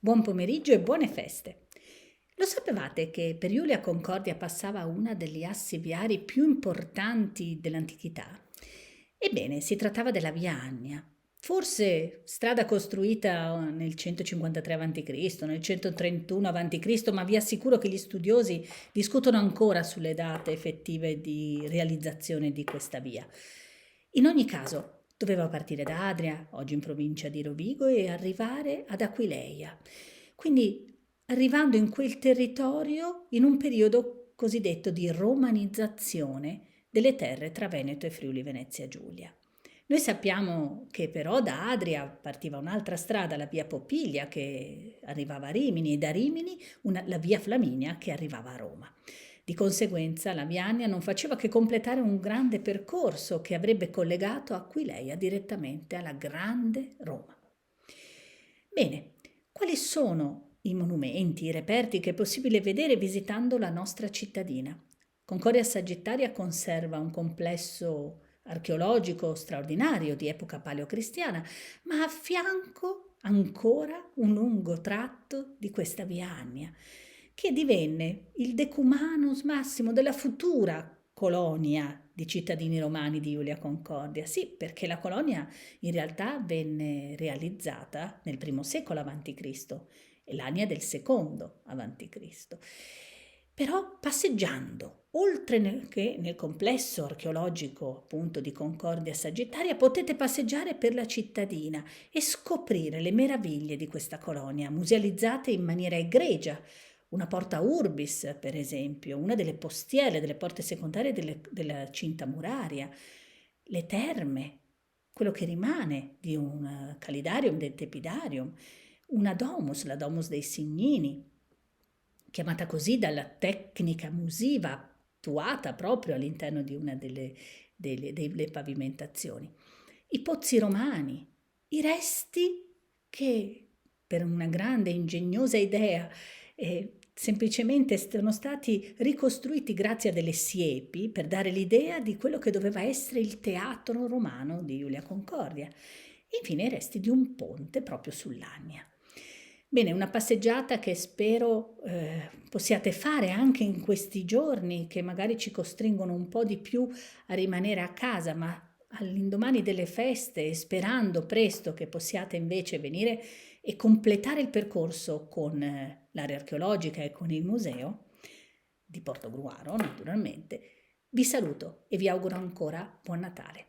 Buon pomeriggio e buone feste! Lo sapevate che per Iulia Concordia passava una degli assi viari più importanti dell'antichità? Ebbene, si trattava della Via Annia, forse strada costruita nel 153 a.C., nel 131 a.C., ma vi assicuro che gli studiosi discutono ancora sulle date effettive di realizzazione di questa via. In ogni caso, doveva partire da Adria, oggi in provincia di Rovigo, e arrivare ad Aquileia. Quindi arrivando in quel territorio in un periodo cosiddetto di romanizzazione delle terre tra Veneto e Friuli Venezia Giulia. Noi sappiamo che però da Adria partiva un'altra strada, la via Popiglia, che arrivava a Rimini, e da Rimini la via Flaminia che arrivava a Roma. Di conseguenza la via Annia non faceva che completare un grande percorso che avrebbe collegato Aquileia direttamente alla grande Roma. Bene, quali sono i monumenti, i reperti che è possibile vedere visitando la nostra cittadina? Concordia Sagittaria conserva un complesso archeologico straordinario di epoca paleocristiana, ma a fianco ancora un lungo tratto di questa via Annia, che divenne il decumanus massimo della futura colonia di cittadini romani di Iulia Concordia. Sì, perché la colonia in realtà venne realizzata nel I secolo a.C. e l'Ania del secondo a.C. Però passeggiando, oltre che nel complesso archeologico appunto di Concordia Sagittaria, potete passeggiare per la cittadina e scoprire le meraviglie di questa colonia, musealizzate in maniera egregia. Una porta urbis, per esempio, una delle postiere, delle porte secondarie della cinta muraria, le terme, quello che rimane di un calidarium, del tepidarium, una domus, la domus dei Signini, chiamata così dalla tecnica musiva attuata proprio all'interno di una delle pavimentazioni. I pozzi romani, i resti che per una grande ingegnosa idea semplicemente sono stati ricostruiti grazie a delle siepi per dare l'idea di quello che doveva essere il teatro romano di Iulia Concordia. E infine i resti di un ponte proprio sull'Annia. Bene, una passeggiata che spero possiate fare anche in questi giorni che magari ci costringono un po' di più a rimanere a casa, ma all'indomani delle feste, sperando presto che possiate invece venire e completare il percorso con l'area archeologica e con il museo di Portogruaro, naturalmente, vi saluto e vi auguro ancora buon Natale.